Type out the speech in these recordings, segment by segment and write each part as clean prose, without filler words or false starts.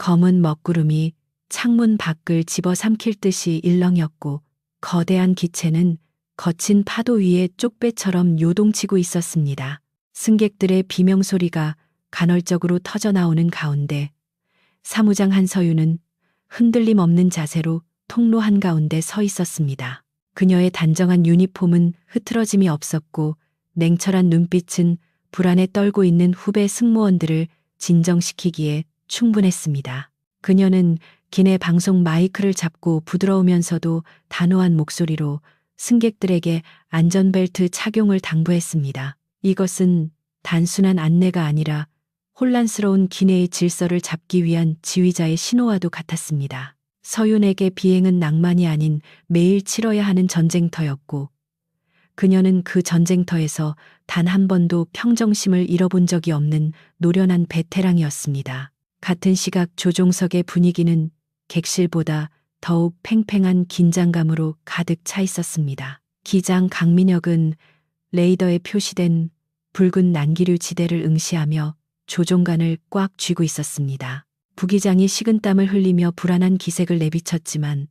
검은 먹구름이 창문 밖을 집어삼킬 듯이 일렁였고 거대한 기체는 거친 파도 위에 쪽배처럼 요동치고 있었습니다. 승객들의 비명소리가 간헐적으로 터져나오는 가운데 사무장 한서윤은 흔들림 없는 자세로 통로 한가운데 서 있었습니다. 그녀의 단정한 유니폼은 흐트러짐이 없었고 냉철한 눈빛은 불안에 떨고 있는 후배 승무원들을 진정시키기에 충분했습니다. 그녀는 기내 방송 마이크를 잡고 부드러우면서도 단호한 목소리로 승객들에게 안전벨트 착용을 당부했습니다. 이것은 단순한 안내가 아니라 혼란스러운 기내의 질서를 잡기 위한 지휘자의 신호와도 같았습니다. 서윤에게 비행은 낭만이 아닌 매일 치러야 하는 전쟁터였고 그녀는 그 전쟁터에서 단 한 번도 평정심을 잃어본 적이 없는 노련한 베테랑이었습니다. 같은 시각 조종석의 분위기는 객실보다 더욱 팽팽한 긴장감으로 가득 차 있었습니다. 기장 강민혁은 레이더에 표시된 붉은 난기류 지대를 응시하며 조종관을 꽉 쥐고 있었습니다. 부기장이 식은땀을 흘리며 불안한 기색을 내비쳤지만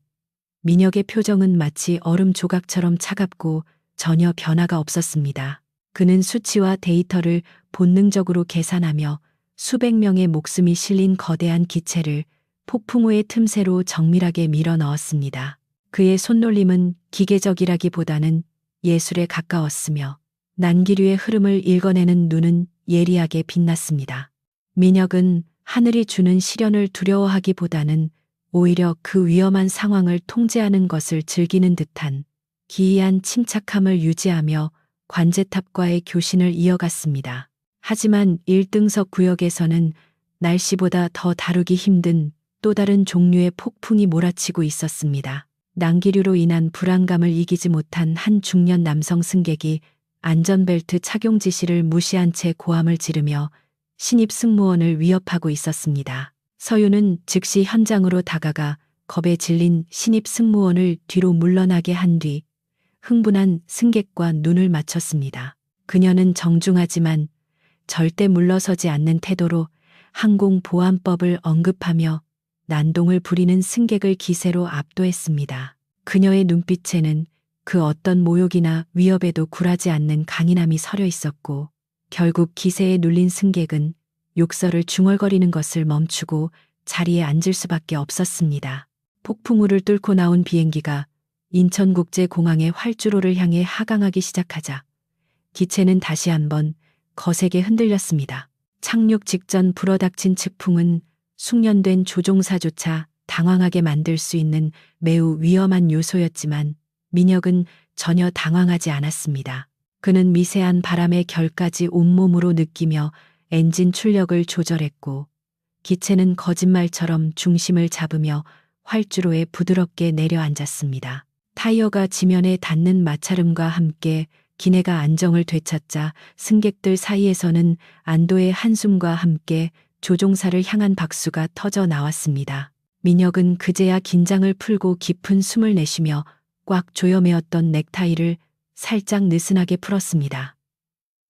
민혁의 표정은 마치 얼음 조각처럼 차갑고 전혀 변화가 없었습니다. 그는 수치와 데이터를 본능적으로 계산하며 수백 명의 목숨이 실린 거대한 기체를 폭풍우의 틈새로 정밀하게 밀어 넣었습니다. 그의 손놀림은 기계적이라기보다는 예술에 가까웠으며 난기류의 흐름을 읽어내는 눈은 예리하게 빛났습니다. 민혁은 하늘이 주는 시련을 두려워하기보다는 오히려 그 위험한 상황을 통제하는 것을 즐기는 듯한 기이한 침착함을 유지하며 관제탑과의 교신을 이어갔습니다. 하지만 1등석 구역에서는 날씨보다 더 다루기 힘든 또 다른 종류의 폭풍이 몰아치고 있었습니다. 난기류로 인한 불안감을 이기지 못한 한 중년 남성 승객이 안전벨트 착용 지시를 무시한 채 고함을 지르며 신입 승무원을 위협하고 있었습니다. 서윤은 즉시 현장으로 다가가 겁에 질린 신입 승무원을 뒤로 물러나게 한 뒤 흥분한 승객과 눈을 맞췄습니다. 그녀는 정중하지만 절대 물러서지 않는 태도로 항공보안법을 언급하며 난동을 부리는 승객을 기세로 압도했습니다. 그녀의 눈빛에는 그 어떤 모욕이나 위협에도 굴하지 않는 강인함이 서려 있었고 결국 기세에 눌린 승객은 욕설을 중얼거리는 것을 멈추고 자리에 앉을 수밖에 없었습니다. 폭풍우를 뚫고 나온 비행기가 인천국제공항의 활주로를 향해 하강하기 시작하자 기체는 다시 한번 거세게 흔들렸습니다. 착륙 직전 불어닥친 측풍은 숙련된 조종사조차 당황하게 만들 수 있는 매우 위험한 요소였지만 민혁은 전혀 당황하지 않았습니다. 그는 미세한 바람의 결까지 온몸으로 느끼며 엔진 출력을 조절했고 기체는 거짓말처럼 중심을 잡으며 활주로에 부드럽게 내려앉았습니다. 타이어가 지면에 닿는 마찰음과 함께 기내가 안정을 되찾자 승객들 사이에서는 안도의 한숨과 함께 조종사를 향한 박수가 터져 나왔습니다. 민혁은 그제야 긴장을 풀고 깊은 숨을 내쉬며 꽉 조여매었던 넥타이를 살짝 느슨하게 풀었습니다.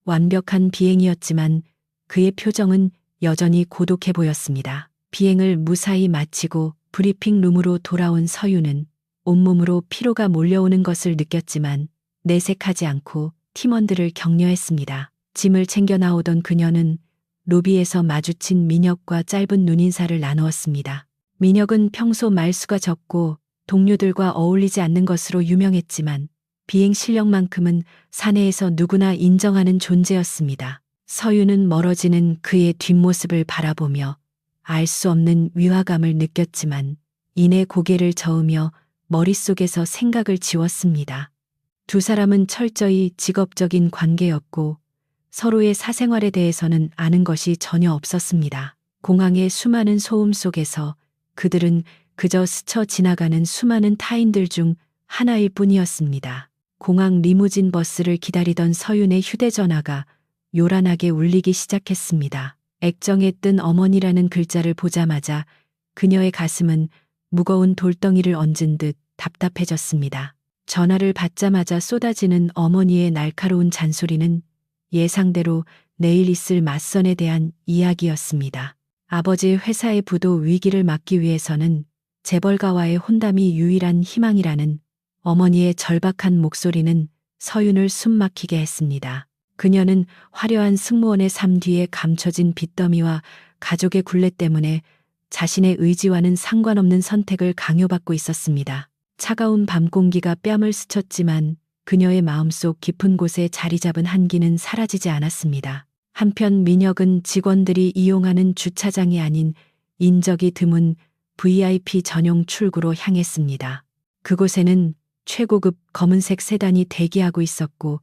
완벽한 비행이었지만 그의 표정은 여전히 고독해 보였습니다. 비행을 무사히 마치고 브리핑 룸으로 돌아온 서윤은 온몸으로 피로가 몰려오는 것을 느꼈지만 내색하지 않고 팀원들을 격려했습니다. 짐을 챙겨 나오던 그녀는 로비에서 마주친 민혁과 짧은 눈인사를 나누었습니다. 민혁은 평소 말수가 적고 동료들과 어울리지 않는 것으로 유명했지만 비행 실력만큼은 사내에서 누구나 인정하는 존재였습니다. 서윤은 멀어지는 그의 뒷모습을 바라보며 알 수 없는 위화감을 느꼈지만 이내 고개를 저으며 머릿속에서 생각을 지웠습니다. 두 사람은 철저히 직업적인 관계였고 서로의 사생활에 대해서는 아는 것이 전혀 없었습니다. 공항의 수많은 소음 속에서 그들은 그저 스쳐 지나가는 수많은 타인들 중 하나일 뿐이었습니다. 공항 리무진 버스를 기다리던 서윤의 휴대전화가 요란하게 울리기 시작했습니다. 액정에 뜬 어머니라는 글자를 보자마자 그녀의 가슴은 무거운 돌덩이를 얹은 듯 답답해졌습니다. 전화를 받자마자 쏟아지는 어머니의 날카로운 잔소리는 예상대로 내일 있을 맞선에 대한 이야기였습니다. 아버지 회사의 부도 위기를 막기 위해서는 재벌가와의 혼담이 유일한 희망이라는 어머니의 절박한 목소리는 서윤을 숨막히게 했습니다. 그녀는 화려한 승무원의 삶 뒤에 감춰진 빚더미와 가족의 굴레 때문에 자신의 의지와는 상관없는 선택을 강요받고 있었습니다. 차가운 밤 공기가 뺨을 스쳤지만 그녀의 마음속 깊은 곳에 자리 잡은 한기는 사라지지 않았습니다. 한편 민혁은 직원들이 이용하는 주차장이 아닌 인적이 드문 VIP 전용 출구로 향했습니다. 그곳에는 최고급 검은색 세단이 대기하고 있었고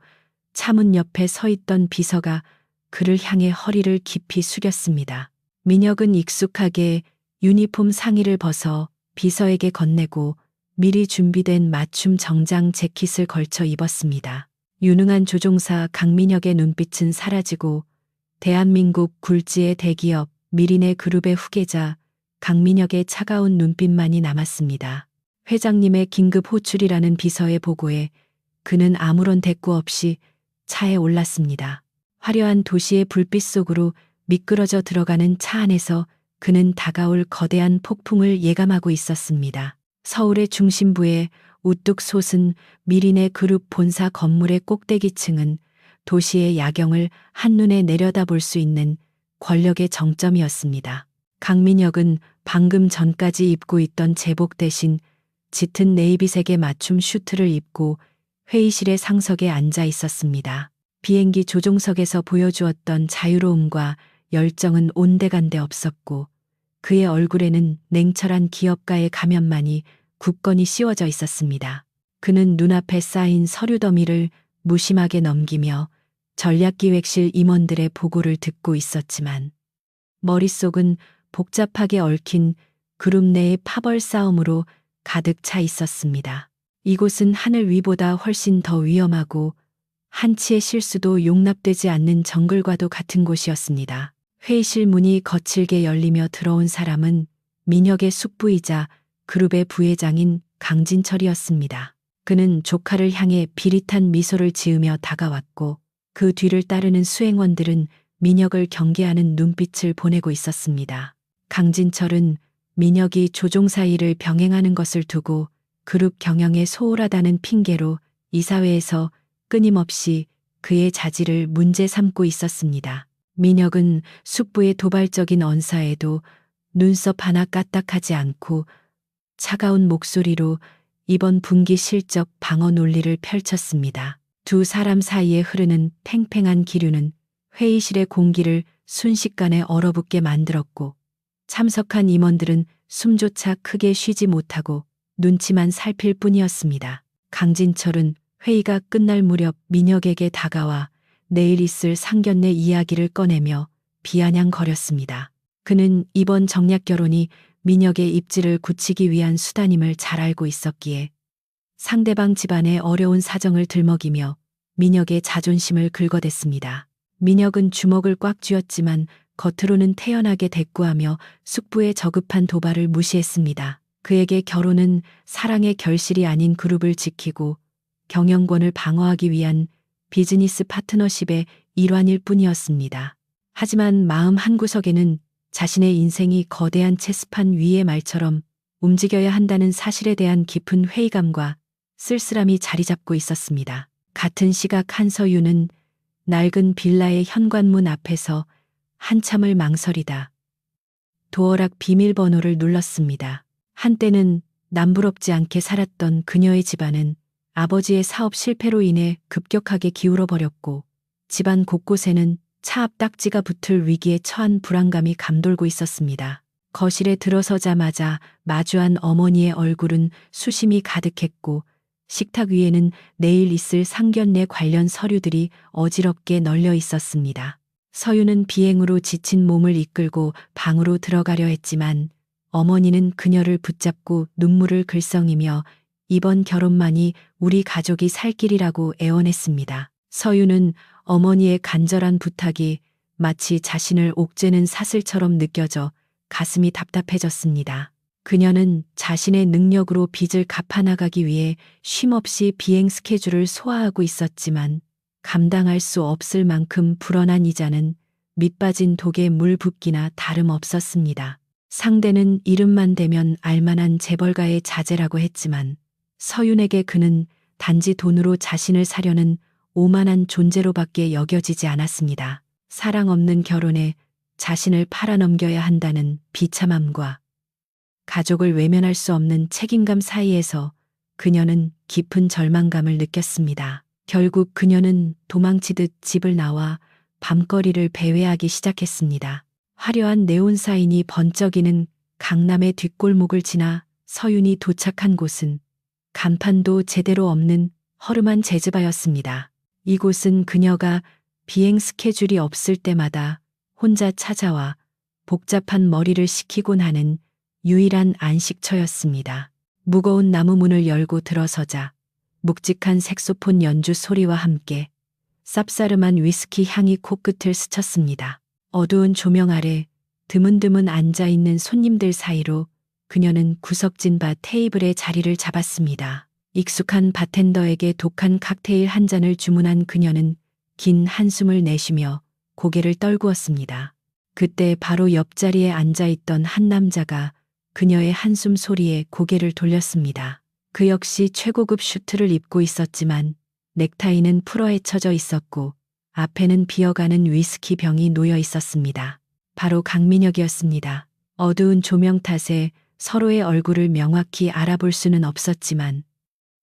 차문 옆에 서 있던 비서가 그를 향해 허리를 깊이 숙였습니다. 민혁은 익숙하게 유니폼 상의를 벗어 비서에게 건네고 미리 준비된 맞춤 정장 재킷을 걸쳐 입었습니다. 유능한 조종사 강민혁의 눈빛은 사라지고 대한민국 굴지의 대기업 미린의 그룹의 후계자 강민혁의 차가운 눈빛만이 남았습니다. 회장님의 긴급 호출이라는 비서의 보고에 그는 아무런 대꾸 없이 차에 올랐습니다. 화려한 도시의 불빛 속으로 미끄러져 들어가는 차 안에서 그는 다가올 거대한 폭풍을 예감하고 있었습니다. 서울의 중심부에 우뚝 솟은 미린의 그룹 본사 건물의 꼭대기층은 도시의 야경을 한눈에 내려다볼 수 있는 권력의 정점이었습니다. 강민혁은 방금 전까지 입고 있던 제복 대신 짙은 네이비색의 맞춤 슈트를 입고 회의실의 상석에 앉아 있었습니다. 비행기 조종석에서 보여주었던 자유로움과 열정은 온데간데 없었고 그의 얼굴에는 냉철한 기업가의 가면만이 굳건히 씌워져 있었습니다. 그는 눈앞에 쌓인 서류 더미를 무심하게 넘기며 전략기획실 임원들의 보고를 듣고 있었지만 머릿속은 복잡하게 얽힌 그룹 내의 파벌 싸움으로 가득 차 있었습니다. 이곳은 하늘 위보다 훨씬 더 위험하고 한치의 실수도 용납되지 않는 정글과도 같은 곳이었습니다. 회의실 문이 거칠게 열리며 들어온 사람은 민혁의 숙부이자 그룹의 부회장인 강진철이었습니다. 그는 조카를 향해 비릿한 미소를 지으며 다가왔고 그 뒤를 따르는 수행원들은 민혁을 경계하는 눈빛을 보내고 있었습니다. 강진철은 민혁이 조종사 일을 병행하는 것을 두고 그룹 경영에 소홀하다는 핑계로 이사회에서 끊임없이 그의 자질을 문제 삼고 있었습니다. 민혁은 숙부의 도발적인 언사에도 눈썹 하나 까딱하지 않고 차가운 목소리로 이번 분기 실적 방어 논리를 펼쳤습니다. 두 사람 사이에 흐르는 팽팽한 기류는 회의실의 공기를 순식간에 얼어붙게 만들었고 참석한 임원들은 숨조차 크게 쉬지 못하고 눈치만 살필 뿐이었습니다. 강진철은 회의가 끝날 무렵 민혁에게 다가와 내일 있을 상견례 이야기를 꺼내며 비아냥거렸습니다. 그는 이번 정략 결혼이 민혁의 입지를 굳히기 위한 수단임을 잘 알고 있었기에 상대방 집안의 어려운 사정을 들먹이며 민혁의 자존심을 긁어댔습니다. 민혁은 주먹을 꽉 쥐었지만 겉으로는 태연하게 대꾸하며 숙부의 저급한 도발을 무시했습니다. 그에게 결혼은 사랑의 결실이 아닌 그룹을 지키고 경영권을 방어하기 위한 비즈니스 파트너십의 일환일 뿐이었습니다. 하지만 마음 한구석에는 자신의 인생이 거대한 체스판 위의 말처럼 움직여야 한다는 사실에 대한 깊은 회의감과 쓸쓸함이 자리 잡고 있었습니다. 같은 시각 한서유는 낡은 빌라의 현관문 앞에서 한참을 망설이다 도어락 비밀번호를 눌렀습니다. 한때는 남부럽지 않게 살았던 그녀의 집안은 아버지의 사업 실패로 인해 급격하게 기울어버렸고 집안 곳곳에는 차 앞 딱지가 붙을 위기에 처한 불안감이 감돌고 있었습니다. 거실에 들어서자마자 마주한 어머니의 얼굴은 수심이 가득했고 식탁 위에는 내일 있을 상견례 관련 서류들이 어지럽게 널려 있었습니다. 서유는 비행으로 지친 몸을 이끌고 방으로 들어가려 했지만 어머니는 그녀를 붙잡고 눈물을 글썽이며 이번 결혼만이 우리 가족이 살 길이라고 애원했습니다. 서유는 어머니의 간절한 부탁이 마치 자신을 옥죄는 사슬처럼 느껴져 가슴이 답답해졌습니다. 그녀는 자신의 능력으로 빚을 갚아나가기 위해 쉼없이 비행 스케줄을 소화하고 있었지만 감당할 수 없을 만큼 불어난 이자는 밑빠진 독에 물 붓기나 다름없었습니다. 상대는 이름만 대면 알만한 재벌가의 자제라고 했지만 서윤에게 그는 단지 돈으로 자신을 사려는 오만한 존재로밖에 여겨지지 않았습니다. 사랑 없는 결혼에 자신을 팔아넘겨야 한다는 비참함과 가족을 외면할 수 없는 책임감 사이에서 그녀는 깊은 절망감을 느꼈습니다. 결국 그녀는 도망치듯 집을 나와 밤거리를 배회하기 시작했습니다. 화려한 네온사인이 번쩍이는 강남의 뒷골목을 지나 서윤이 도착한 곳은 간판도 제대로 없는 허름한 제즈바였습니다. 이곳은 그녀가 비행 스케줄이 없을 때마다 혼자 찾아와 복잡한 머리를 식히곤 하는 유일한 안식처였습니다. 무거운 나무 문을 열고 들어서자 묵직한 색소폰 연주 소리와 함께 쌉싸름한 위스키 향이 코끝을 스쳤습니다. 어두운 조명 아래 드문드문 앉아있는 손님들 사이로 그녀는 구석진 바 테이블에 자리를 잡았습니다. 익숙한 바텐더에게 독한 칵테일 한 잔을 주문한 그녀는 긴 한숨을 내쉬며 고개를 떨구었습니다. 그때 바로 옆자리에 앉아있던 한 남자가 그녀의 한숨 소리에 고개를 돌렸습니다. 그 역시 최고급 슈트를 입고 있었지만 넥타이는 풀어헤쳐져 있었고 앞에는 비어가는 위스키 병이 놓여 있었습니다. 바로 강민혁이었습니다. 어두운 조명 탓에 서로의 얼굴을 명확히 알아볼 수는 없었지만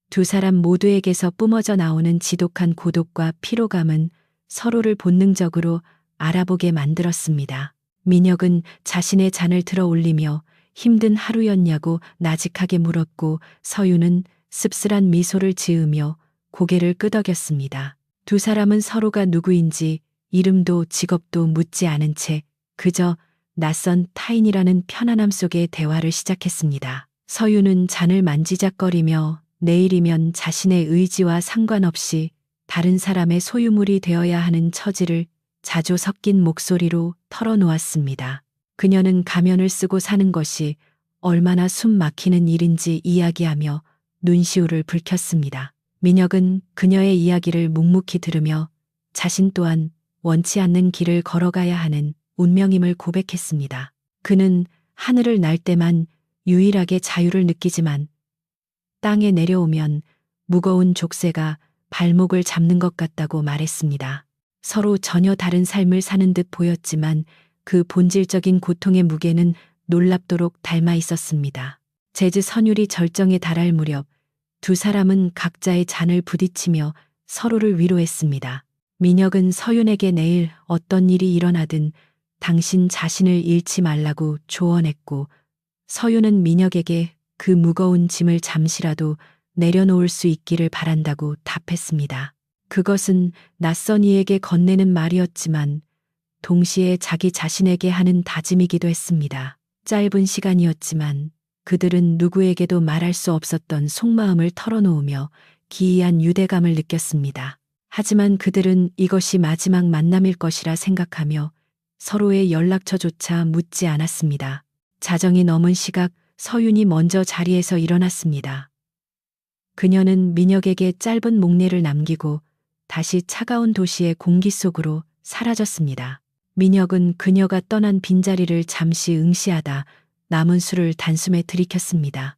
두 사람 모두에게서 뿜어져 나오는 지독한 고독과 피로감은 서로를 본능적으로 알아보게 만들었습니다. 민혁은 자신의 잔을 들어 올리며 힘든 하루였냐고 나직하게 물었고 서윤은 씁쓸한 미소를 지으며 고개를 끄덕였습니다. 두 사람은 서로가 누구인지 이름도 직업도 묻지 않은 채 그저 낯선 타인이라는 편안함 속에 대화를 시작했습니다. 서윤은 잔을 만지작거리며 내일이면 자신의 의지와 상관없이 다른 사람의 소유물이 되어야 하는 처지를 자주 섞인 목소리로 털어놓았습니다. 그녀는 가면을 쓰고 사는 것이 얼마나 숨 막히는 일인지 이야기하며 눈시울을 붉혔습니다. 민혁은 그녀의 이야기를 묵묵히 들으며 자신 또한 원치 않는 길을 걸어가야 하는 운명임을 고백했습니다. 그는 하늘을 날 때만 유일하게 자유를 느끼지만 땅에 내려오면 무거운 족쇄가 발목을 잡는 것 같다고 말했습니다. 서로 전혀 다른 삶을 사는 듯 보였지만 그 본질적인 고통의 무게는 놀랍도록 닮아 있었습니다. 재즈 선율이 절정에 달할 무렵 두 사람은 각자의 잔을 부딪히며 서로를 위로했습니다. 민혁은 서윤에게 내일 어떤 일이 일어나든 당신 자신을 잃지 말라고 조언했고 서윤은 민혁에게 그 무거운 짐을 잠시라도 내려놓을 수 있기를 바란다고 답했습니다. 그것은 낯선 이에게 건네는 말이었지만 동시에 자기 자신에게 하는 다짐이기도 했습니다. 짧은 시간이었지만 그들은 누구에게도 말할 수 없었던 속마음을 털어놓으며 기이한 유대감을 느꼈습니다. 하지만 그들은 이것이 마지막 만남일 것이라 생각하며 서로의 연락처조차 묻지 않았습니다. 자정이 넘은 시각 서윤이 먼저 자리에서 일어났습니다. 그녀는 민혁에게 짧은 목례를 남기고 다시 차가운 도시의 공기 속으로 사라졌습니다. 민혁은 그녀가 떠난 빈자리를 잠시 응시하다 남은 술을 단숨에 들이켰습니다.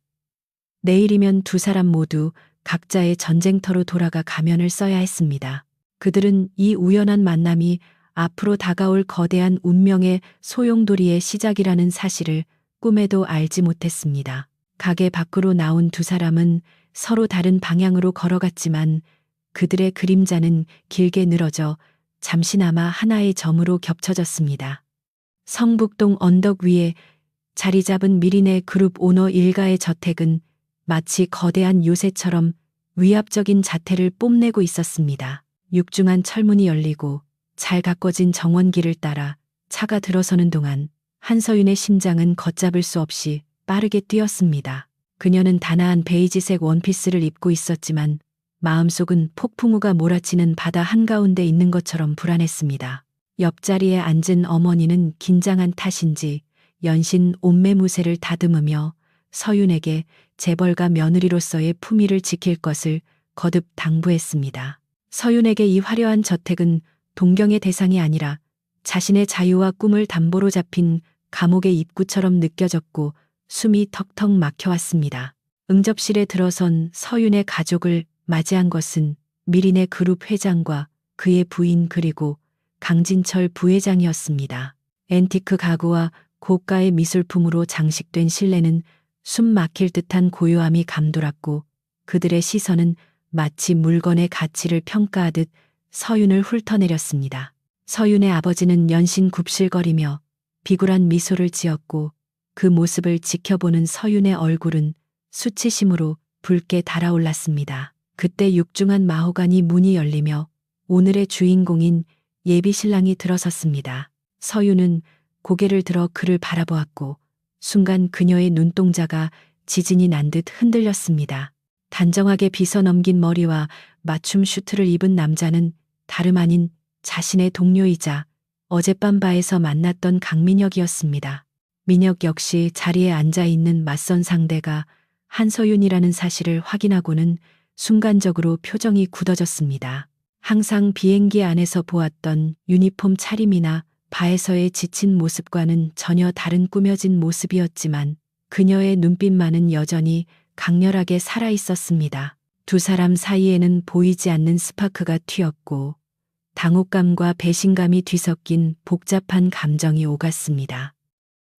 내일이면 두 사람 모두 각자의 전쟁터로 돌아가 가면을 써야 했습니다. 그들은 이 우연한 만남이 앞으로 다가올 거대한 운명의 소용돌이의 시작이라는 사실을 꿈에도 알지 못했습니다. 가게 밖으로 나온 두 사람은 서로 다른 방향으로 걸어갔지만 그들의 그림자는 길게 늘어져 잠시나마 하나의 점으로 겹쳐졌습니다. 성북동 언덕 위에 자리 잡은 미린의 그룹 오너 일가의 저택은 마치 거대한 요새처럼 위압적인 자태를 뽐내고 있었습니다. 육중한 철문이 열리고 잘 가꿔진 정원길을 따라 차가 들어서는 동안 한서윤의 심장은 걷잡을 수 없이 빠르게 뛰었습니다. 그녀는 단아한 베이지색 원피스를 입고 있었지만 마음속은 폭풍우가 몰아치는 바다 한가운데 있는 것처럼 불안했습니다. 옆자리에 앉은 어머니는 긴장한 탓인지 연신 옷매무새를 다듬으며 서윤에게 재벌가 며느리로서의 품위를 지킬 것을 거듭 당부했습니다. 서윤에게 이 화려한 저택은 동경의 대상이 아니라 자신의 자유와 꿈을 담보로 잡힌 감옥의 입구처럼 느껴졌고 숨이 턱턱 막혀왔습니다. 응접실에 들어선 서윤의 가족을 맞이한 것은 미린의 그룹 회장과 그의 부인 그리고 강진철 부회장이었습니다. 앤티크 가구와 고가의 미술품으로 장식된 실내는 숨 막힐 듯한 고요함이 감돌았고 그들의 시선은 마치 물건의 가치를 평가하듯 서윤을 훑어내렸습니다. 서윤의 아버지는 연신 굽실거리며 비굴한 미소를 지었고 그 모습을 지켜보는 서윤의 얼굴은 수치심으로 붉게 달아올랐습니다. 그때 육중한 마호가니 문이 열리며 오늘의 주인공인 예비 신랑이 들어섰습니다. 서윤은 고개를 들어 그를 바라보았고 순간 그녀의 눈동자가 지진이 난 듯 흔들렸습니다. 단정하게 빗어넘긴 머리와 맞춤 슈트를 입은 남자는 다름 아닌 자신의 동료이자 어젯밤 바에서 만났던 강민혁이었습니다. 민혁 역시 자리에 앉아 있는 맞선 상대가 한서윤이라는 사실을 확인하고는 순간적으로 표정이 굳어졌습니다. 항상 비행기 안에서 보았던 유니폼 차림이나 바에서의 지친 모습과는 전혀 다른 꾸며진 모습이었지만 그녀의 눈빛만은 여전히 강렬하게 살아 있었습니다. 두 사람 사이에는 보이지 않는 스파크가 튀었고 당혹감과 배신감이 뒤섞인 복잡한 감정이 오갔습니다.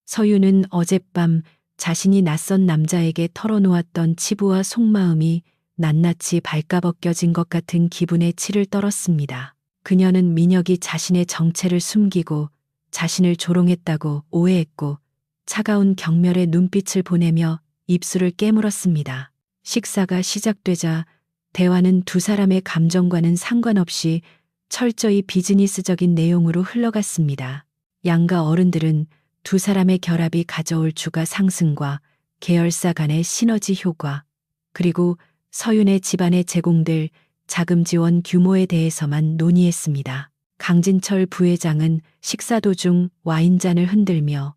서윤은 어젯밤 자신이 낯선 남자에게 털어놓았던 치부와 속마음이 낱낱이 발가벗겨진 것 같은 기분에 치를 떨었습니다. 그녀는 민혁이 자신의 정체를 숨기고 자신을 조롱했다고 오해했고 차가운 경멸의 눈빛을 보내며 입술을 깨물었습니다. 식사가 시작되자 대화는 두 사람의 감정과는 상관없이 철저히 비즈니스적인 내용으로 흘러갔습니다. 양가 어른들은 두 사람의 결합이 가져올 주가 상승과 계열사 간의 시너지 효과, 그리고 서윤의 집안에 제공될 자금 지원 규모에 대해서만 논의했습니다. 강진철 부회장은 식사 도중 와인잔을 흔들며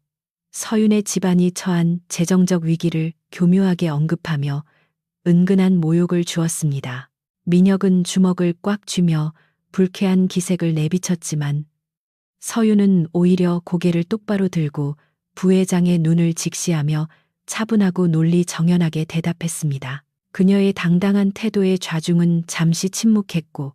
서윤의 집안이 처한 재정적 위기를 교묘하게 언급하며 은근한 모욕을 주었습니다. 민혁은 주먹을 꽉 쥐며 불쾌한 기색을 내비쳤지만 서윤은 오히려 고개를 똑바로 들고 부회장의 눈을 직시하며 차분하고 논리 정연하게 대답했습니다. 그녀의 당당한 태도의 좌중은 잠시 침묵했고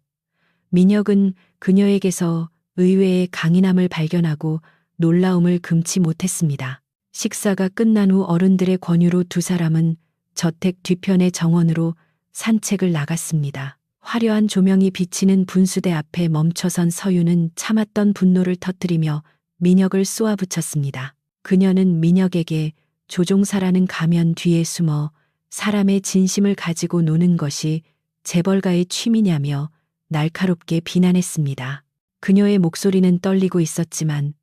민혁은 그녀에게서 의외의 강인함을 발견하고 놀라움을 금치 못했습니다. 식사가 끝난 후 어른들의 권유로 두 사람은 저택 뒤편의 정원으로 산책을 나갔습니다. 화려한 조명이 비치는 분수대 앞에 멈춰선 서윤은 참았던 분노를 터뜨리며 민혁을 쏘아붙였습니다. 그녀는 민혁에게 조종사라는 가면 뒤에 숨어 사람의 진심을 가지고 노는 것이 재벌가의 취미냐며 날카롭게 비난했습니다. 그녀의 목소리는 떨리고 있었지만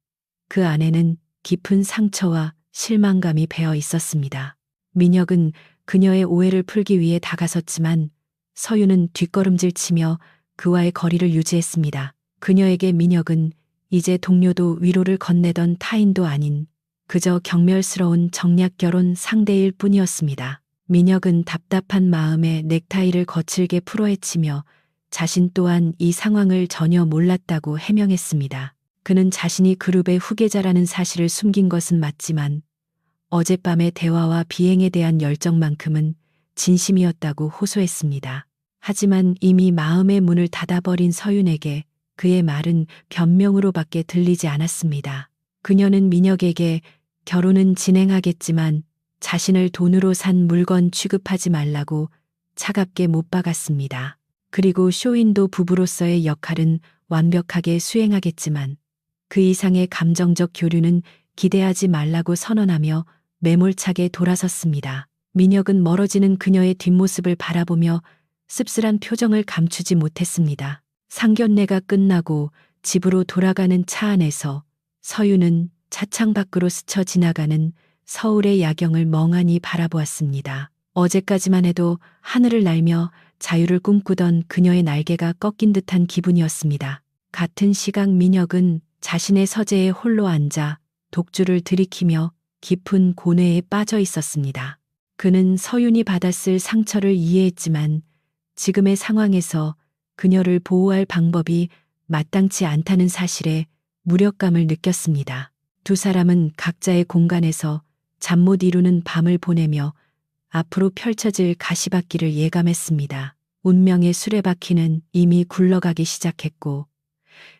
그 안에는 깊은 상처와 실망감이 배어 있었습니다. 민혁은 그녀의 오해를 풀기 위해 다가섰지만 서윤은 뒷걸음질 치며 그와의 거리를 유지했습니다. 그녀에게 민혁은 이제 동료도 위로를 건네던 타인도 아닌 그저 경멸스러운 정략 결혼 상대일 뿐이었습니다. 민혁은 답답한 마음에 넥타이를 거칠게 풀어헤치며 자신 또한 이 상황을 전혀 몰랐다고 해명했습니다. 그는 자신이 그룹의 후계자라는 사실을 숨긴 것은 맞지만 어젯밤의 대화와 비행에 대한 열정만큼은 진심이었다고 호소했습니다. 하지만 이미 마음의 문을 닫아버린 서윤에게 그의 말은 변명으로밖에 들리지 않았습니다. 그녀는 민혁에게 결혼은 진행하겠지만 자신을 돈으로 산 물건 취급하지 말라고 차갑게 못 박았습니다. 그리고 쇼윈도 부부로서의 역할은 완벽하게 수행하겠지만 그 이상의 감정적 교류는 기대하지 말라고 선언하며 매몰차게 돌아섰습니다. 민혁은 멀어지는 그녀의 뒷모습을 바라보며 씁쓸한 표정을 감추지 못했습니다. 상견례가 끝나고 집으로 돌아가는 차 안에서 서윤은 차창 밖으로 스쳐 지나가는 서울의 야경을 멍하니 바라보았습니다. 어제까지만 해도 하늘을 날며 자유를 꿈꾸던 그녀의 날개가 꺾인 듯한 기분이었습니다. 같은 시각 민혁은 자신의 서재에 홀로 앉아 독주를 들이키며 깊은 고뇌에 빠져 있었습니다. 그는 서윤이 받았을 상처를 이해했지만 지금의 상황에서 그녀를 보호할 방법이 마땅치 않다는 사실에 무력감을 느꼈습니다. 두 사람은 각자의 공간에서 잠 못 이루는 밤을 보내며 앞으로 펼쳐질 가시밭길을 예감했습니다. 운명의 수레바퀴는 이미 굴러가기 시작했고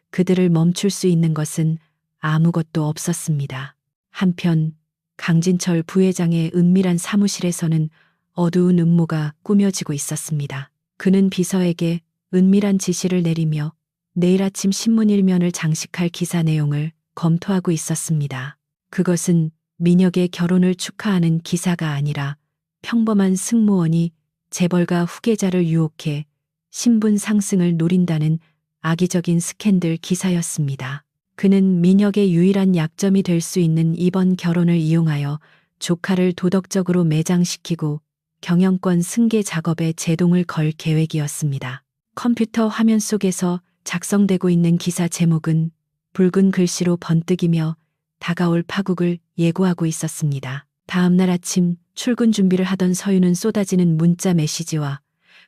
그들을 멈출 수 있는 것은 아무것도 없었습니다. 한편 강진철 부회장의 은밀한 사무실에서는 어두운 음모가 꾸며지고 있었습니다. 그는 비서에게 은밀한 지시를 내리며 내일 아침 신문 일면을 장식할 기사 내용을 검토하고 있었습니다. 그것은 민혁의 결혼을 축하하는 기사가 아니라 평범한 승무원이 재벌가 후계자를 유혹해 신분 상승을 노린다는 악의적인 스캔들 기사였습니다. 그는 민혁의 유일한 약점이 될 수 있는 이번 결혼을 이용하여 조카를 도덕적으로 매장시키고 경영권 승계 작업에 제동을 걸 계획이었습니다. 컴퓨터 화면 속에서 작성되고 있는 기사 제목은 붉은 글씨로 번뜩이며 다가올 파국을 예고하고 있었습니다. 다음 날 아침 출근 준비를 하던 서윤은 쏟아지는 문자 메시지와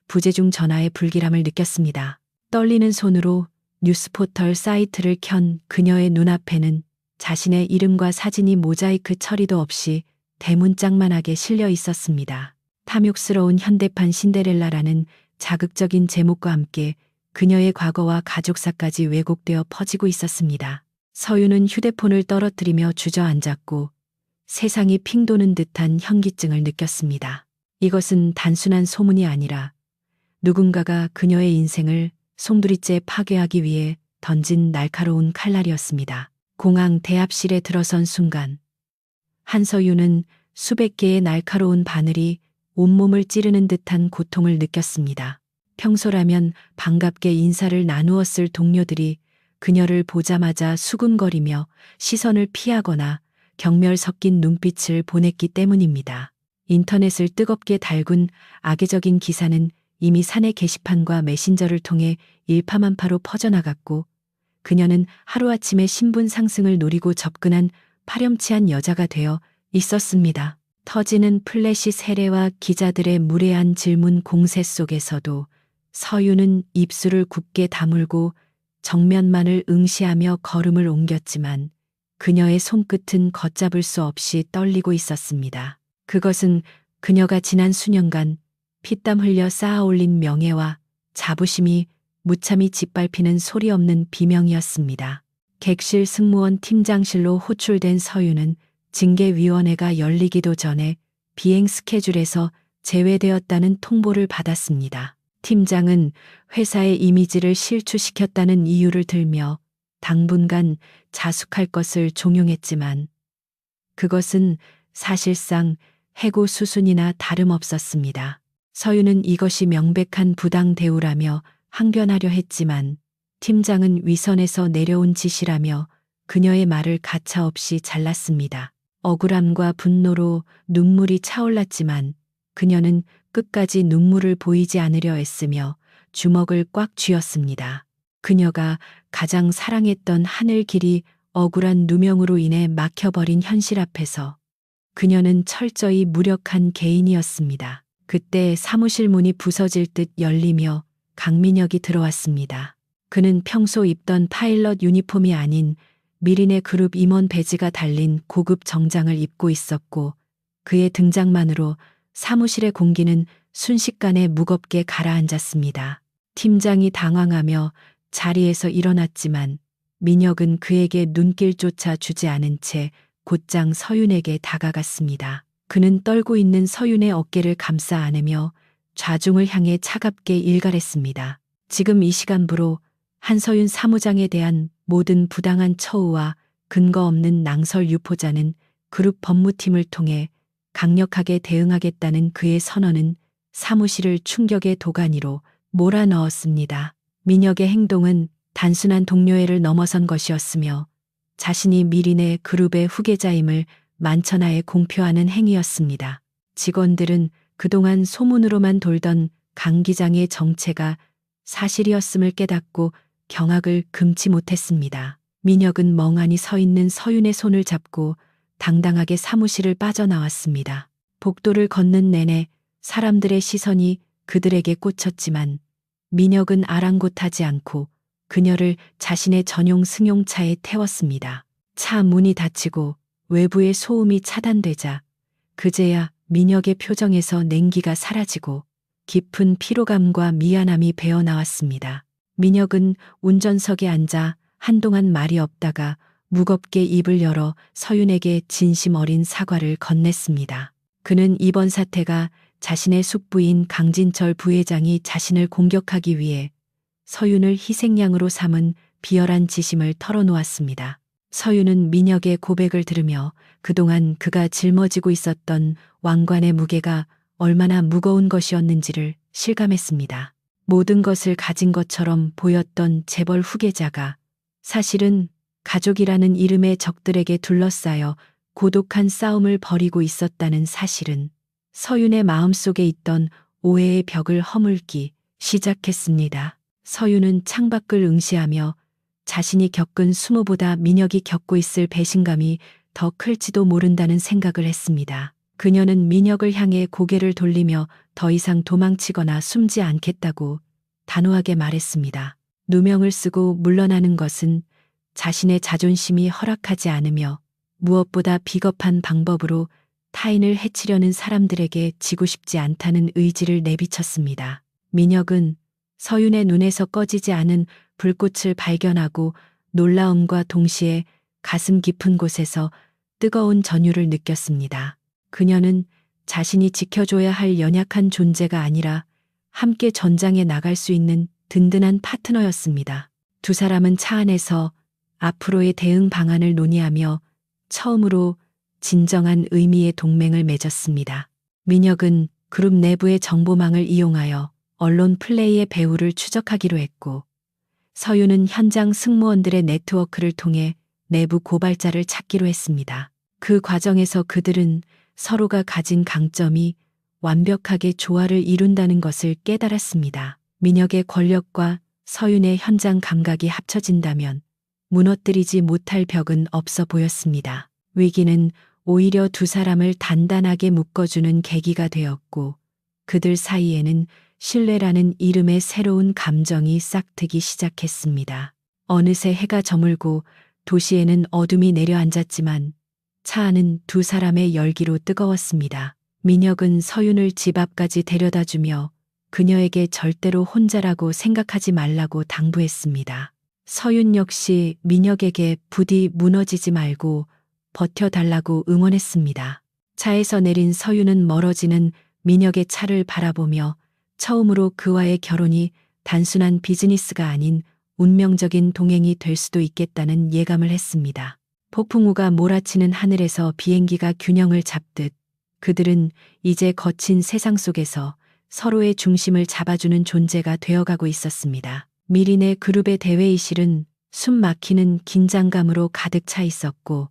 부재중 전화의 불길함을 느꼈습니다. 떨리는 손으로 뉴스포털 사이트를 켠 그녀의 눈앞에는 자신의 이름과 사진이 모자이크 처리도 없이 대문짝만하게 실려 있었습니다. 탐욕스러운 현대판 신데렐라라는 자극적인 제목과 함께 그녀의 과거와 가족사까지 왜곡되어 퍼지고 있었습니다. 서윤은 휴대폰을 떨어뜨리며 주저앉았고 세상이 핑 도는 듯한 현기증을 느꼈습니다. 이것은 단순한 소문이 아니라 누군가가 그녀의 인생을 송두리째 파괴하기 위해 던진 날카로운 칼날이었습니다. 공항 대합실에 들어선 순간 한서윤은 수백 개의 날카로운 바늘이 온몸을 찌르는 듯한 고통을 느꼈습니다. 평소라면 반갑게 인사를 나누었을 동료들이 그녀를 보자마자 수군거리며 시선을 피하거나 경멸 섞인 눈빛을 보냈기 때문입니다. 인터넷을 뜨겁게 달군 악의적인 기사는 이미 사내 게시판과 메신저를 통해 일파만파로 퍼져나갔고 그녀는 하루아침에 신분 상승을 노리고 접근한 파렴치한 여자가 되어 있었습니다. 터지는 플래시 세례와 기자들의 무례한 질문 공세 속에서도 서윤은 입술을 굳게 다물고 정면만을 응시하며 걸음을 옮겼지만 그녀의 손끝은 걷잡을 수 없이 떨리고 있었습니다. 그것은 그녀가 지난 수년간 피땀 흘려 쌓아올린 명예와 자부심이 무참히 짓밟히는 소리 없는 비명이었습니다. 객실 승무원 팀장실로 호출된 서윤은 징계위원회가 열리기도 전에 비행 스케줄에서 제외되었다는 통보를 받았습니다. 팀장은 회사의 이미지를 실추시켰다는 이유를 들며 당분간 자숙할 것을 종용했지만 그것은 사실상 해고 수순이나 다름없었습니다. 서윤은 이것이 명백한 부당 대우라며 항변하려 했지만 팀장은 위선에서 내려온 지시라며 그녀의 말을 가차없이 잘랐습니다. 억울함과 분노로 눈물이 차올랐지만 그녀는 끝까지 눈물을 보이지 않으려 애쓰며 주먹을 꽉 쥐었습니다. 그녀가 가장 사랑했던 하늘 길이 억울한 누명으로 인해 막혀버린 현실 앞에서 그녀는 철저히 무력한 개인이었습니다. 그때 사무실 문이 부서질 듯 열리며 강민혁이 들어왔습니다. 그는 평소 입던 파일럿 유니폼이 아닌 미린의 그룹 임원 배지가 달린 고급 정장을 입고 있었고 그의 등장만으로 사무실의 공기는 순식간에 무겁게 가라앉았습니다. 팀장이 당황하며 자리에서 일어났지만 민혁은 그에게 눈길조차 주지 않은 채 곧장 서윤에게 다가갔습니다. 그는 떨고 있는 서윤의 어깨를 감싸 안으며 좌중을 향해 차갑게 일갈했습니다. 지금 이 시간부로 한서윤 사무장에 대한 모든 부당한 처우와 근거 없는 낭설 유포자는 그룹 법무팀을 통해 강력하게 대응하겠다는 그의 선언은 사무실을 충격의 도가니로 몰아넣었습니다. 민혁의 행동은 단순한 동료애를 넘어선 것이었으며 자신이 미린의 그룹의 후계자임을 만천하에 공표하는 행위였습니다. 직원들은 그동안 소문으로만 돌던 강 기장의 정체가 사실이었음을 깨닫고 경악을 금치 못했습니다. 민혁은 멍하니 서 있는 서윤의 손을 잡고 당당하게 사무실을 빠져나왔습니다. 복도를 걷는 내내 사람들의 시선이 그들에게 꽂혔지만 민혁은 아랑곳하지 않고 그녀를 자신의 전용 승용차에 태웠습니다. 차 문이 닫히고 외부의 소음이 차단되자 그제야 민혁의 표정에서 냉기가 사라지고 깊은 피로감과 미안함이 배어나왔습니다. 민혁은 운전석에 앉아 한동안 말이 없다가 무겁게 입을 열어 서윤에게 진심 어린 사과를 건넸습니다. 그는 이번 사태가 자신의 숙부인 강진철 부회장이 자신을 공격하기 위해 서윤을 희생양으로 삼은 비열한 지심을 털어놓았습니다. 서윤은 민혁의 고백을 들으며 그동안 그가 짊어지고 있었던 왕관의 무게가 얼마나 무거운 것이었는지를 실감했습니다. 모든 것을 가진 것처럼 보였던 재벌 후계자가 사실은 가족이라는 이름의 적들에게 둘러싸여 고독한 싸움을 벌이고 있었다는 사실은 서윤의 마음속에 있던 오해의 벽을 허물기 시작했습니다. 서윤은 창밖을 응시하며 자신이 겪은 수모보다 민혁이 겪고 있을 배신감이 더 클지도 모른다는 생각을 했습니다. 그녀는 민혁을 향해 고개를 돌리며 더 이상 도망치거나 숨지 않겠다고 단호하게 말했습니다. 누명을 쓰고 물러나는 것은 자신의 자존심이 허락하지 않으며 무엇보다 비겁한 방법으로 타인을 해치려는 사람들에게 지고 싶지 않다는 의지를 내비쳤습니다. 민혁은 서윤의 눈에서 꺼지지 않은 불꽃을 발견하고 놀라움과 동시에 가슴 깊은 곳에서 뜨거운 전율을 느꼈습니다. 그녀는 자신이 지켜줘야 할 연약한 존재가 아니라 함께 전장에 나갈 수 있는 든든한 파트너였습니다. 두 사람은 차 안에서 앞으로의 대응 방안을 논의하며 처음으로 진정한 의미의 동맹을 맺었습니다. 민혁은 그룹 내부의 정보망을 이용하여 언론 플레이의 배후를 추적하기로 했고, 서윤은 현장 승무원들의 네트워크를 통해 내부 고발자를 찾기로 했습니다. 그 과정에서 그들은 서로가 가진 강점이 완벽하게 조화를 이룬다는 것을 깨달았습니다. 민혁의 권력과 서윤의 현장 감각이 합쳐진다면 무너뜨리지 못할 벽은 없어 보였습니다. 위기는 오히려 두 사람을 단단하게 묶어주는 계기가 되었고, 그들 사이에는 신뢰라는 이름의 새로운 감정이 싹트기 시작했습니다. 어느새 해가 저물고 도시에는 어둠이 내려앉았지만 차 안은 두 사람의 열기로 뜨거웠습니다. 민혁은 서윤을 집 앞까지 데려다주며 그녀에게 절대로 혼자라고 생각하지 말라고 당부했습니다. 서윤 역시 민혁에게 부디 무너지지 말고 버텨달라고 응원했습니다. 차에서 내린 서윤은 멀어지는 민혁의 차를 바라보며 처음으로 그와의 결혼이 단순한 비즈니스가 아닌 운명적인 동행이 될 수도 있겠다는 예감을 했습니다. 폭풍우가 몰아치는 하늘에서 비행기가 균형을 잡듯 그들은 이제 거친 세상 속에서 서로의 중심을 잡아주는 존재가 되어가고 있었습니다. 미린의 그룹의 대회의실은 숨 막히는 긴장감으로 가득 차 있었고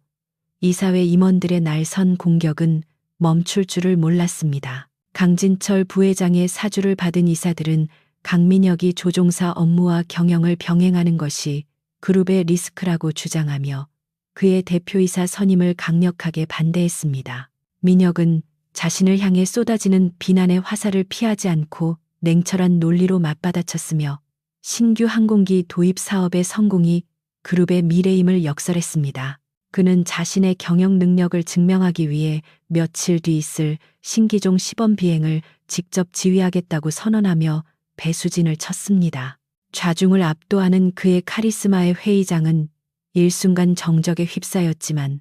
이사회 임원들의 날선 공격은 멈출 줄을 몰랐습니다. 강진철 부회장의 사주를 받은 이사들은 강민혁이 조종사 업무와 경영을 병행하는 것이 그룹의 리스크라고 주장하며 그의 대표이사 선임을 강력하게 반대했습니다. 민혁은 자신을 향해 쏟아지는 비난의 화살을 피하지 않고 냉철한 논리로 맞받아쳤으며 신규 항공기 도입 사업의 성공이 그룹의 미래임을 역설했습니다. 그는 자신의 경영 능력을 증명하기 위해 며칠 뒤 있을 신기종 시범 비행을 직접 지휘하겠다고 선언하며 배수진을 쳤습니다. 좌중을 압도하는 그의 카리스마의 회의장은 일순간 정적에 휩싸였지만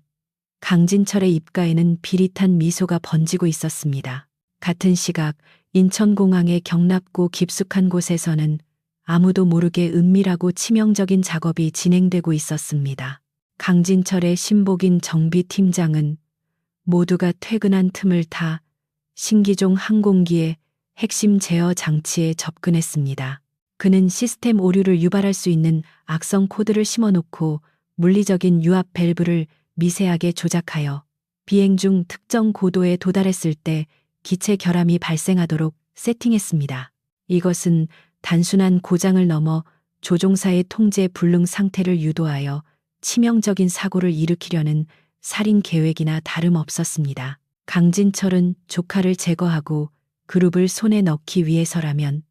강진철의 입가에는 비릿한 미소가 번지고 있었습니다. 같은 시각 인천공항의 경납고 깊숙한 곳에서는 아무도 모르게 은밀하고 치명적인 작업이 진행되고 있었습니다. 강진철의 신복인 정비팀장은 모두가 퇴근한 틈을 타 신기종 항공기의 핵심 제어 장치에 접근했습니다. 그는 시스템 오류를 유발할 수 있는 악성 코드를 심어놓고 물리적인 유압 밸브를 미세하게 조작하여 비행 중 특정 고도에 도달했을 때 기체 결함이 발생하도록 세팅했습니다. 이것은 단순한 고장을 넘어 조종사의 통제 불능 상태를 유도하여 치명적인 사고를 일으키려는 살인 계획이나 다름없었습니다. 강진철은 조카를 제거하고 그룹을 손에 넣기 위해서라면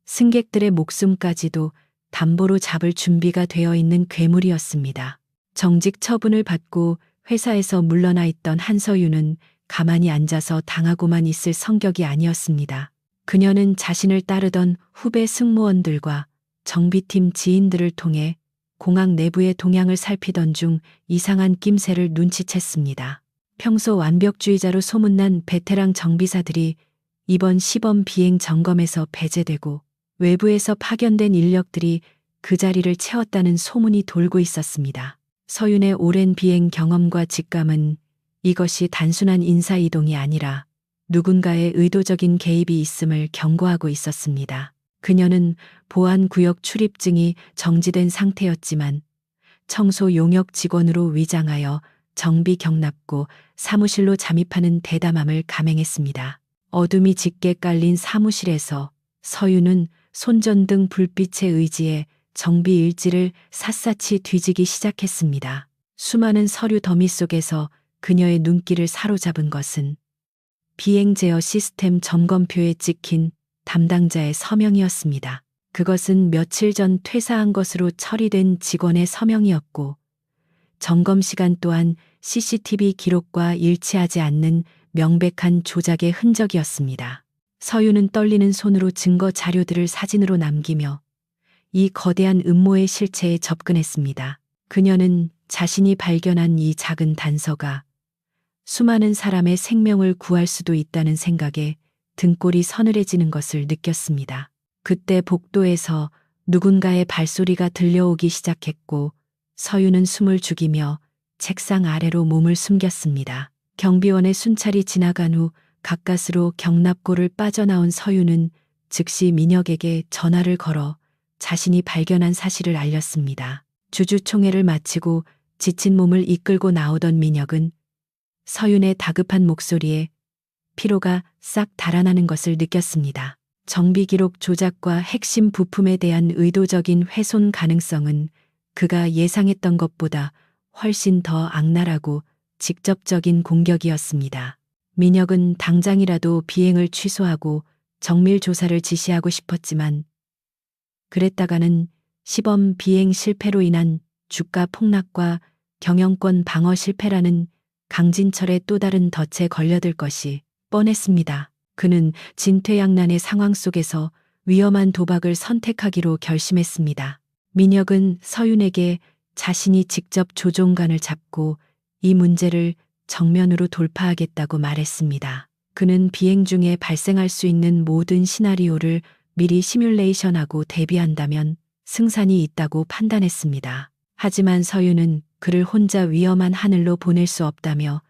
승객들의 목숨까지도 담보로 잡을 준비가 되어 있는 괴물이었습니다. 정직 처분을 받고 회사에서 물러나 있던 한서윤은 가만히 앉아서 당하고만 있을 성격이 아니었습니다. 그녀는 자신을 따르던 후배 승무원들과 정비팀 지인들을 통해 공항 내부의 동향을 살피던 중 이상한 낌새를 눈치챘습니다. 평소 완벽주의자로 소문난 베테랑 정비사들이 이번 시범 비행 점검에서 배제되고 외부에서 파견된 인력들이 그 자리를 채웠다는 소문이 돌고 있었습니다. 서윤의 오랜 비행 경험과 직감은 이것이 단순한 인사이동이 아니라 누군가의 의도적인 개입이 있음을 경고하고 있었습니다. 그녀는 보안구역 출입증이 정지된 상태였지만 청소 용역 직원으로 위장하여 정비 경납고 사무실로 잠입하는 대담함을 감행했습니다. 어둠이 짙게 깔린 사무실에서 서윤은 손전등 불빛에 의지해 정비 일지를 샅샅이 뒤지기 시작했습니다. 수많은 서류 더미 속에서 그녀의 눈길을 사로잡은 것은 비행 제어 시스템 점검표에 찍힌 담당자의 서명이었습니다. 그것은 며칠 전 퇴사한 것으로 처리된 직원의 서명이었고 점검 시간 또한 CCTV 기록과 일치하지 않는 명백한 조작의 흔적이었습니다. 서윤은 떨리는 손으로 증거 자료들을 사진으로 남기며 이 거대한 음모의 실체에 접근했습니다. 그녀는 자신이 발견한 이 작은 단서가 수많은 사람의 생명을 구할 수도 있다는 생각에 등골이 서늘해지는 것을 느꼈습니다. 그때 복도에서 누군가의 발소리가 들려오기 시작했고 서윤은 숨을 죽이며 책상 아래로 몸을 숨겼습니다. 경비원의 순찰이 지나간 후 가까스로 경납고를 빠져나온 서윤은 즉시 민혁에게 전화를 걸어 자신이 발견한 사실을 알렸습니다. 주주총회를 마치고 지친 몸을 이끌고 나오던 민혁은 서윤의 다급한 목소리에 피로가 싹 달아나는 것을 느꼈습니다. 정비기록 조작과 핵심 부품에 대한 의도적인 훼손 가능성은 그가 예상했던 것보다 훨씬 더 악랄하고 직접적인 공격이었습니다. 민혁은 당장이라도 비행을 취소하고 정밀 조사를 지시하고 싶었지만 그랬다가는 시범 비행 실패로 인한 주가 폭락과 경영권 방어 실패라는 강진철의 또 다른 덫에 걸려들 것이 뻔했습니다. 그는 진퇴양난의 상황 속에서 위험한 도박을 선택하기로 결심했습니다. 민혁은 서윤에게 자신이 직접 조종관을 잡고 이 문제를 정면으로 돌파하겠다고 말했습니다. 그는 비행 중에 발생할 수 있는 모든 시나리오를 미리 시뮬레이션하고 대비한다면 승산이 있다고 판단했습니다. 하지만 서윤은 그를 혼자 위험한 하늘로 보낼 수 없다며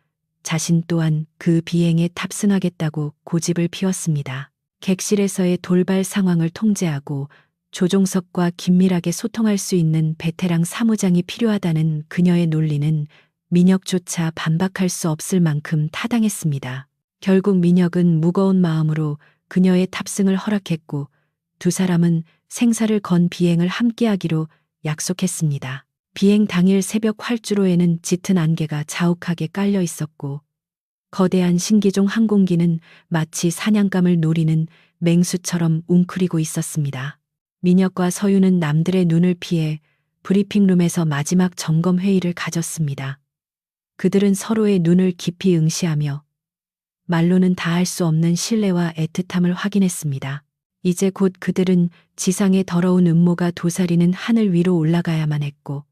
자신 또한 그 비행에 탑승하겠다고 고집을 피웠습니다. 객실에서의 돌발 상황을 통제하고 조종석과 긴밀하게 소통할 수 있는 베테랑 사무장이 필요하다는 그녀의 논리는 민혁조차 반박할 수 없을 만큼 타당했습니다. 결국 민혁은 무거운 마음으로 그녀의 탑승을 허락했고 두 사람은 생사를 건 비행을 함께하기로 약속했습니다. 비행 당일 새벽 활주로에는 짙은 안개가 자욱하게 깔려 있었고 거대한 신기종 항공기는 마치 사냥감을 노리는 맹수처럼 웅크리고 있었습니다. 민혁과 서윤은 남들의 눈을 피해 브리핑룸에서 마지막 점검 회의를 가졌습니다. 그들은 서로의 눈을 깊이 응시하며 말로는 다할 수 없는 신뢰와 애틋함을 확인했습니다. 이제 곧 그들은 지상의 더러운 음모가 도사리는 하늘 위로 올라가야만 했고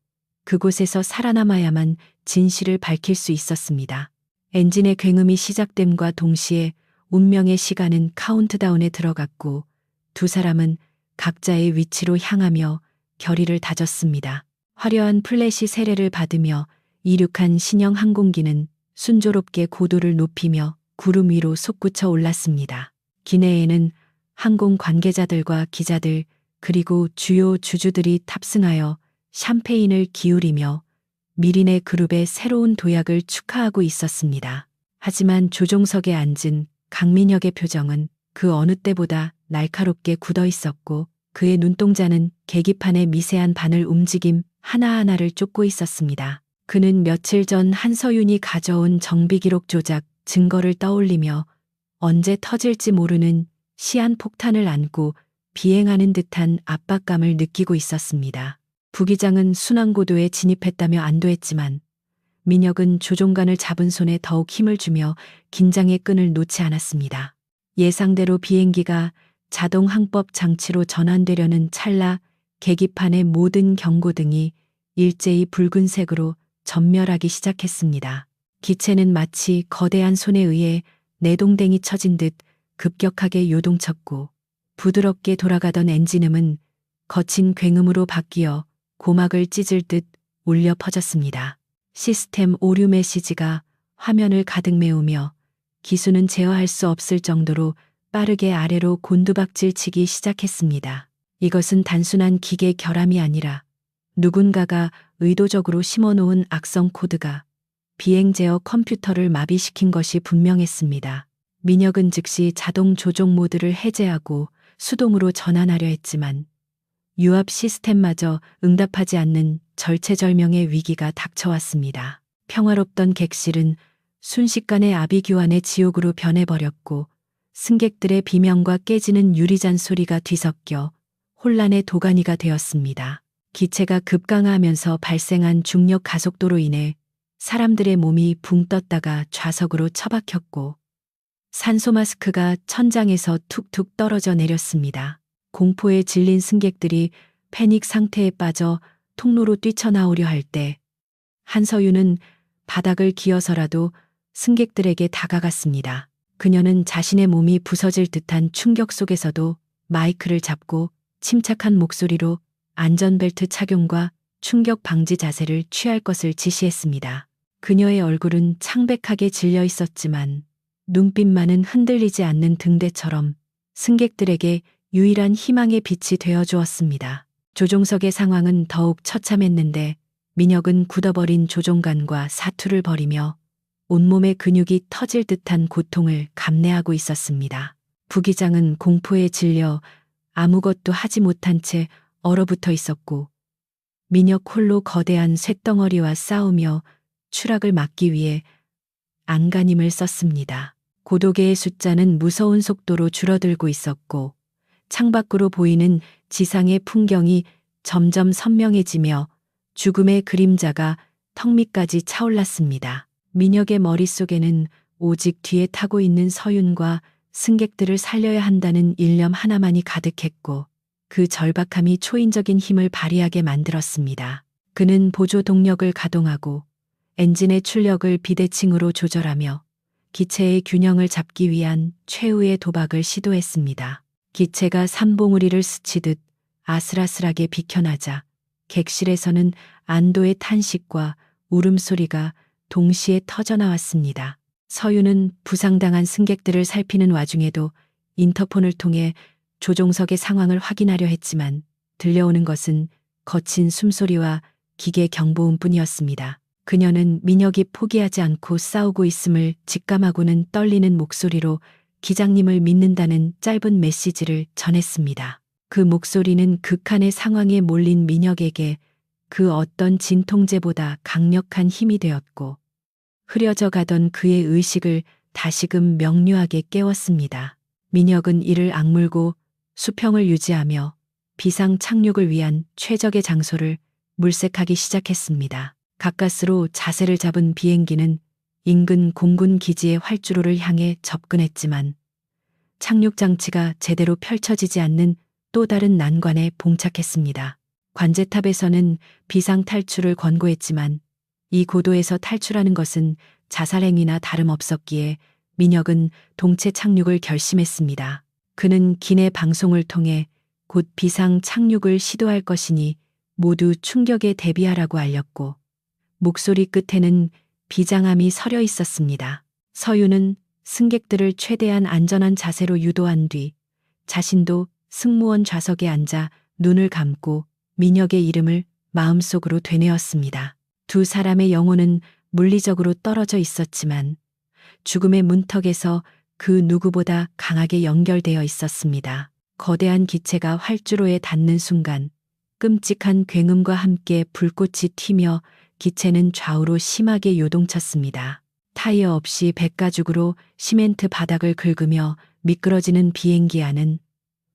그곳에서 살아남아야만 진실을 밝힐 수 있었습니다. 엔진의 굉음이 시작됨과 동시에 운명의 시간은 카운트다운에 들어갔고 두 사람은 각자의 위치로 향하며 결의를 다졌습니다. 화려한 플래시 세례를 받으며 이륙한 신형 항공기는 순조롭게 고도를 높이며 구름 위로 솟구쳐 올랐습니다. 기내에는 항공 관계자들과 기자들 그리고 주요 주주들이 탑승하여 샴페인을 기울이며 미린의 그룹의 새로운 도약을 축하하고 있었습니다. 하지만 조종석에 앉은 강민혁의 표정은 그 어느 때보다 날카롭게 굳어 있었고 그의 눈동자는 계기판의 미세한 바늘 움직임 하나하나를 쫓고 있었습니다. 그는 며칠 전 한서윤이 가져온 정비기록 조작 증거를 떠올리며 언제 터질지 모르는 시한폭탄을 안고 비행하는 듯한 압박감을 느끼고 있었습니다. 부기장은 순항고도에 진입했다며 안도했지만 민혁은 조종관을 잡은 손에 더욱 힘을 주며 긴장의 끈을 놓지 않았습니다. 예상대로 비행기가 자동 항법 장치로 전환되려는 찰나 계기판의 모든 경고등이 일제히 붉은색으로 전멸하기 시작했습니다. 기체는 마치 거대한 손에 의해 내동댕이 쳐진 듯 급격하게 요동쳤고 부드럽게 돌아가던 엔진음은 거친 굉음으로 바뀌어 고막을 찢을 듯 울려 퍼졌습니다. 시스템 오류 메시지가 화면을 가득 메우며 기수는 제어할 수 없을 정도로 빠르게 아래로 곤두박질 치기 시작했습니다. 이것은 단순한 기계 결함이 아니라 누군가가 의도적으로 심어놓은 악성 코드가 비행 제어 컴퓨터를 마비시킨 것이 분명했습니다. 민혁은 즉시 자동 조종 모드를 해제하고 수동으로 전환하려 했지만 유압 시스템마저 응답하지 않는 절체절명의 위기가 닥쳐왔습니다. 평화롭던 객실은 순식간에 아비규환의 지옥으로 변해버렸고 승객들의 비명과 깨지는 유리잔 소리가 뒤섞여 혼란의 도가니가 되었습니다. 기체가 급강하하면서 발생한 중력 가속도로 인해 사람들의 몸이 붕 떴다가 좌석으로 처박혔고 산소 마스크가 천장에서 툭툭 떨어져 내렸습니다. 공포에 질린 승객들이 패닉 상태에 빠져 통로로 뛰쳐나오려 할 때 한서윤은 바닥을 기어서라도 승객들에게 다가갔습니다. 그녀는 자신의 몸이 부서질 듯한 충격 속에서도 마이크를 잡고 침착한 목소리로 안전벨트 착용과 충격 방지 자세를 취할 것을 지시했습니다. 그녀의 얼굴은 창백하게 질려 있었지만 눈빛만은 흔들리지 않는 등대처럼 승객들에게 유일한 희망의 빛이 되어 주었습니다. 조종석의 상황은 더욱 처참했는데 민혁은 굳어버린 조종관과 사투를 벌이며 온몸의 근육이 터질 듯한 고통을 감내하고 있었습니다. 부기장은 공포에 질려 아무것도 하지 못한 채 얼어붙어 있었고 민혁 홀로 거대한 쇳덩어리와 싸우며 추락을 막기 위해 안간힘을 썼습니다. 고도계의 숫자는 무서운 속도로 줄어들고 있었고 창밖으로 보이는 지상의 풍경이 점점 선명해지며 죽음의 그림자가 턱 밑까지 차올랐습니다. 민혁의 머릿속에는 오직 뒤에 타고 있는 서윤과 승객들을 살려야 한다는 일념 하나만이 가득했고 그 절박함이 초인적인 힘을 발휘하게 만들었습니다. 그는 보조 동력을 가동하고 엔진의 출력을 비대칭으로 조절하며 기체의 균형을 잡기 위한 최후의 도박을 시도했습니다. 기체가 산봉우리를 스치듯 아슬아슬하게 비켜나자 객실에서는 안도의 탄식과 울음소리가 동시에 터져나왔습니다. 서윤은 부상당한 승객들을 살피는 와중에도 인터폰을 통해 조종석의 상황을 확인하려 했지만 들려오는 것은 거친 숨소리와 기계 경보음뿐이었습니다. 그녀는 민혁이 포기하지 않고 싸우고 있음을 직감하고는 떨리는 목소리로 기장님을 믿는다는 짧은 메시지를 전했습니다. 그 목소리는 극한의 상황에 몰린 민혁에게 그 어떤 진통제보다 강력한 힘이 되었고 흐려져 가던 그의 의식을 다시금 명료하게 깨웠습니다. 민혁은 이를 악물고 수평을 유지하며 비상 착륙을 위한 최적의 장소를 물색하기 시작했습니다. 가까스로 자세를 잡은 비행기는 인근 공군 기지의 활주로를 향해 접근했지만 착륙 장치가 제대로 펼쳐지지 않는 또 다른 난관에 봉착했습니다. 관제탑에서는 비상 탈출을 권고했지만 이 고도에서 탈출하는 것은 자살행위나 다름없었기에 민혁은 동체 착륙을 결심했습니다. 그는 기내 방송을 통해 곧 비상 착륙을 시도할 것이니 모두 충격에 대비하라고 알렸고 목소리 끝에는 비장함이 서려 있었습니다. 서윤은 승객들을 최대한 안전한 자세로 유도한 뒤 자신도 승무원 좌석에 앉아 눈을 감고 민혁의 이름을 마음속으로 되뇌었습니다. 두 사람의 영혼은 물리적으로 떨어져 있었지만 죽음의 문턱에서 그 누구보다 강하게 연결되어 있었습니다. 거대한 기체가 활주로에 닿는 순간 끔찍한 굉음과 함께 불꽃이 튀며 기체는 좌우로 심하게 요동쳤습니다. 타이어 없이 백가죽으로 시멘트 바닥을 긁으며 미끄러지는 비행기 안은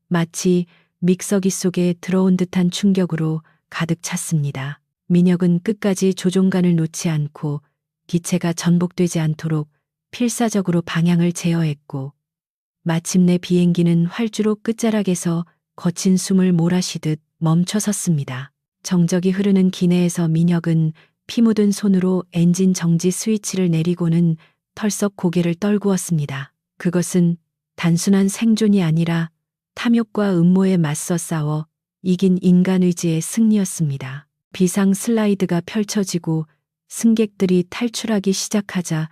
마치 믹서기 속에 들어온 듯한 충격으로 가득 찼습니다. 민혁은 끝까지 조종간을 놓지 않고 기체가 전복되지 않도록 필사적으로 방향을 제어했고, 마침내 비행기는 활주로 끝자락에서 거친 숨을 몰아쉬듯 멈춰섰습니다. 정적이 흐르는 기내에서 민혁은 피 묻은 손으로 엔진 정지 스위치를 내리고는 털썩 고개를 떨구었습니다. 그것은 단순한 생존이 아니라 탐욕과 음모에 맞서 싸워 이긴 인간 의지의 승리였습니다. 비상 슬라이드가 펼쳐지고 승객들이 탈출하기 시작하자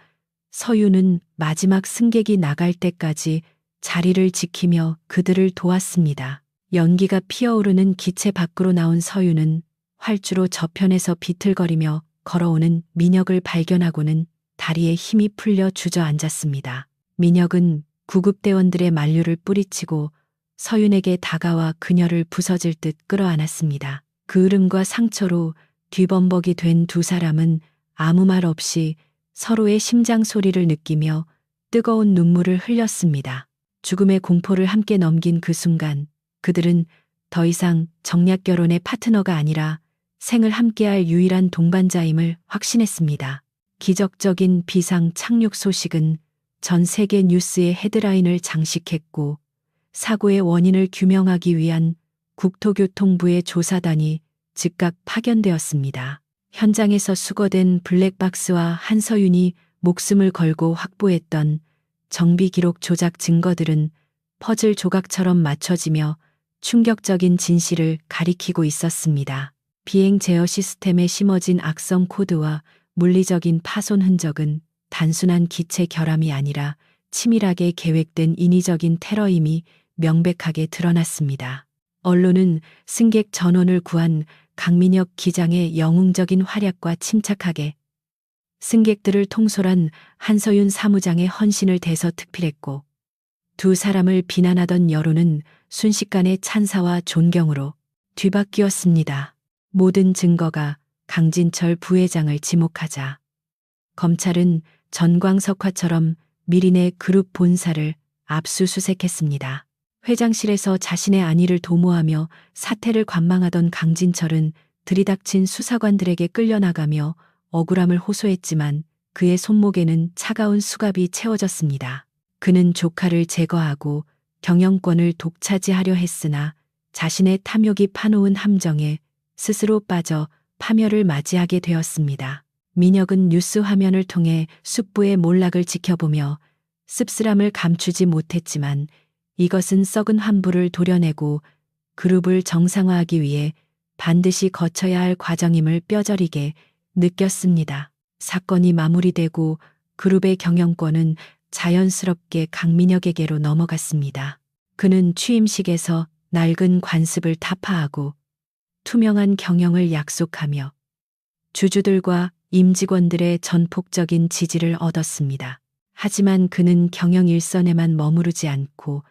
서윤은 마지막 승객이 나갈 때까지 자리를 지키며 그들을 도왔습니다. 연기가 피어오르는 기체 밖으로 나온 서윤은 활주로 저편에서 비틀거리며 걸어오는 민혁을 발견하고는 다리에 힘이 풀려 주저앉았습니다. 민혁은 구급대원들의 만류를 뿌리치고 서윤에게 다가와 그녀를 부서질 듯 끌어안았습니다. 그 으름과 상처로 뒤범벅이 된 두 사람은 아무 말 없이 서로의 심장 소리를 느끼며 뜨거운 눈물을 흘렸습니다. 죽음의 공포를 함께 넘긴 그 순간 그들은 더 이상 정략 결혼의 파트너가 아니라 생을 함께할 유일한 동반자임을 확신했습니다. 기적적인 비상 착륙 소식은 전 세계 뉴스의 헤드라인을 장식했고, 사고의 원인을 규명하기 위한 국토교통부의 조사단이 즉각 파견되었습니다. 현장에서 수거된 블랙박스와 한서윤이 목숨을 걸고 확보했던 정비 기록 조작 증거들은 퍼즐 조각처럼 맞춰지며 충격적인 진실을 가리키고 있었습니다. 비행 제어 시스템에 심어진 악성 코드와 물리적인 파손 흔적은 단순한 기체 결함이 아니라 치밀하게 계획된 인위적인 테러임이 명백하게 드러났습니다. 언론은 승객 전원을 구한 강민혁 기장의 영웅적인 활약과 침착하게 승객들을 통솔한 한서윤 사무장의 헌신을 대서특필했고, 두 사람을 비난하던 여론은 순식간에 찬사와 존경으로 뒤바뀌었습니다. 모든 증거가 강진철 부회장을 지목하자 검찰은 전광석화처럼 미린의 그룹 본사를 압수수색했습니다. 회장실에서 자신의 안위를 도모하며 사태를 관망하던 강진철은 들이닥친 수사관들에게 끌려나가며 억울함을 호소했지만 그의 손목에는 차가운 수갑이 채워졌습니다. 그는 조카를 제거하고 경영권을 독차지하려 했으나 자신의 탐욕이 파놓은 함정에 스스로 빠져 파멸을 맞이하게 되었습니다. 민혁은 뉴스 화면을 통해 숙부의 몰락을 지켜보며 씁쓸함을 감추지 못했지만 이것은 썩은 환부를 도려내고 그룹을 정상화하기 위해 반드시 거쳐야 할 과정임을 뼈저리게 느꼈습니다. 사건이 마무리되고 그룹의 경영권은 자연스럽게 강민혁에게로 넘어갔습니다. 그는 취임식에서 낡은 관습을 타파하고 투명한 경영을 약속하며 주주들과 임직원들의 전폭적인 지지를 얻었습니다. 하지만 그는 경영 일선에만 머무르지 않고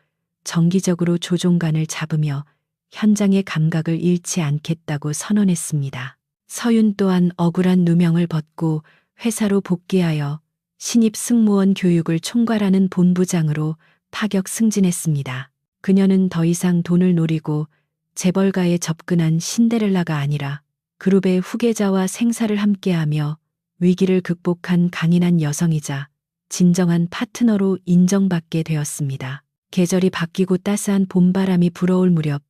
정기적으로 조종간을 잡으며 현장의 감각을 잃지 않겠다고 선언했습니다. 서윤 또한 억울한 누명을 벗고 회사로 복귀하여 신입 승무원 교육을 총괄하는 본부장으로 파격 승진했습니다. 그녀는 더 이상 돈을 노리고 재벌가에 접근한 신데렐라가 아니라 그룹의 후계자와 생사를 함께하며 위기를 극복한 강인한 여성이자 진정한 파트너로 인정받게 되었습니다. 계절이 바뀌고 따스한 봄바람이 불어올 무렵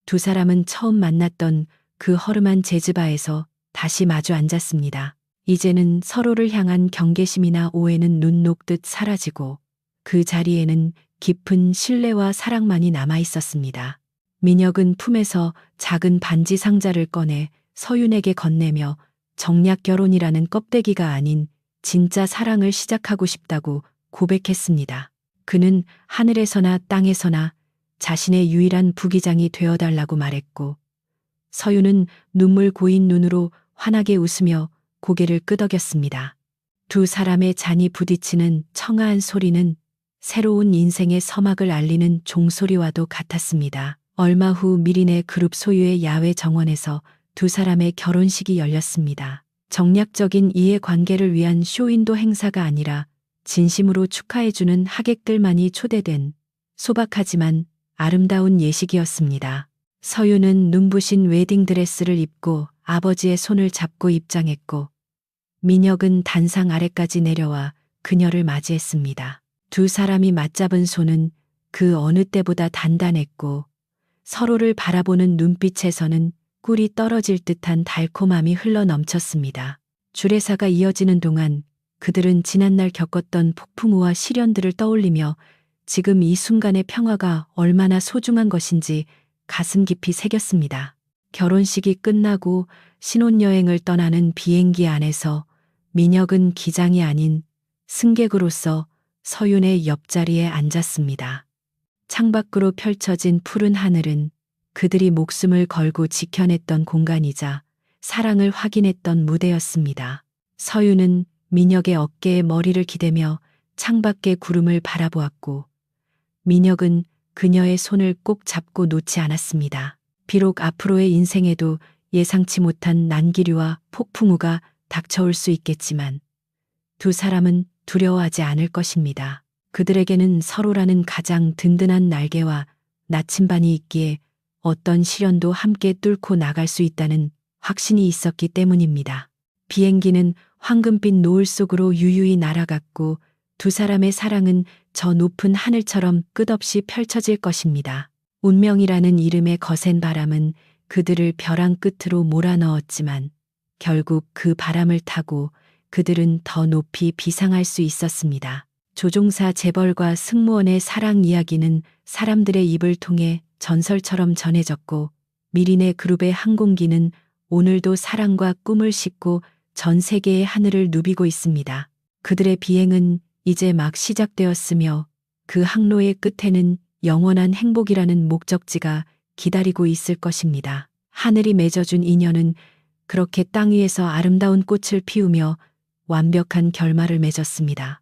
두 사람은 처음 만났던 그 허름한 재즈바에서 다시 마주 앉았습니다. 이제는 서로를 향한 경계심이나 오해는 눈 녹듯 사라지고 그 자리에는 깊은 신뢰와 사랑만이 남아 있었습니다. 민혁은 품에서 작은 반지 상자를 꺼내 서윤에게 건네며 정략 결혼이라는 껍데기가 아닌 진짜 사랑을 시작하고 싶다고 고백했습니다. 그는 하늘에서나 땅에서나 자신의 유일한 부기장이 되어달라고 말했고, 서윤은 눈물 고인 눈으로 환하게 웃으며 고개를 끄덕였습니다. 두 사람의 잔이 부딪히는 청아한 소리는 새로운 인생의 서막을 알리는 종소리와도 같았습니다. 얼마 후 미린의 그룹 소유의 야외 정원에서 두 사람의 결혼식이 열렸습니다. 정략적인 이해관계를 위한 쇼윈도 행사가 아니라 진심으로 축하해주는 하객들만이 초대된 소박하지만 아름다운 예식이었습니다. 서유는 눈부신 웨딩드레스를 입고 아버지의 손을 잡고 입장했고, 민혁은 단상 아래까지 내려와 그녀를 맞이했습니다. 두 사람이 맞잡은 손은 그 어느 때보다 단단했고, 서로를 바라보는 눈빛에서는 꿀이 떨어질 듯한 달콤함이 흘러 넘쳤습니다. 주례사가 이어지는 동안 그들은 지난날 겪었던 폭풍우와 시련들을 떠올리며 지금 이 순간의 평화가 얼마나 소중한 것인지 가슴 깊이 새겼습니다. 결혼식이 끝나고 신혼여행을 떠나는 비행기 안에서 민혁은 기장이 아닌 승객으로서 서윤의 옆자리에 앉았습니다. 창밖으로 펼쳐진 푸른 하늘은 그들이 목숨을 걸고 지켜냈던 공간이자 사랑을 확인했던 무대였습니다. 서윤은 민혁의 어깨에 머리를 기대며 창밖의 구름을 바라보았고, 민혁은 그녀의 손을 꼭 잡고 놓지 않았습니다. 비록 앞으로의 인생에도 예상치 못한 난기류와 폭풍우가 닥쳐올 수 있겠지만 두 사람은 두려워하지 않을 것입니다. 그들에게는 서로라는 가장 든든한 날개와 나침반이 있기에 어떤 시련도 함께 뚫고 나갈 수 있다는 확신이 있었기 때문입니다. 비행기는 황금빛 노을 속으로 유유히 날아갔고 두 사람의 사랑은 저 높은 하늘처럼 끝없이 펼쳐질 것입니다. 운명이라는 이름의 거센 바람은 그들을 벼랑 끝으로 몰아넣었지만 결국 그 바람을 타고 그들은 더 높이 비상할 수 있었습니다. 조종사 재벌과 승무원의 사랑 이야기는 사람들의 입을 통해 전설처럼 전해졌고, 미린의 그룹의 항공기는 오늘도 사랑과 꿈을 싣고 전 세계의 하늘을 누비고 있습니다. 그들의 비행은 이제 막 시작되었으며 그 항로의 끝에는 영원한 행복이라는 목적지가 기다리고 있을 것입니다. 하늘이 맺어준 인연은 그렇게 땅 위에서 아름다운 꽃을 피우며 완벽한 결말을 맺었습니다.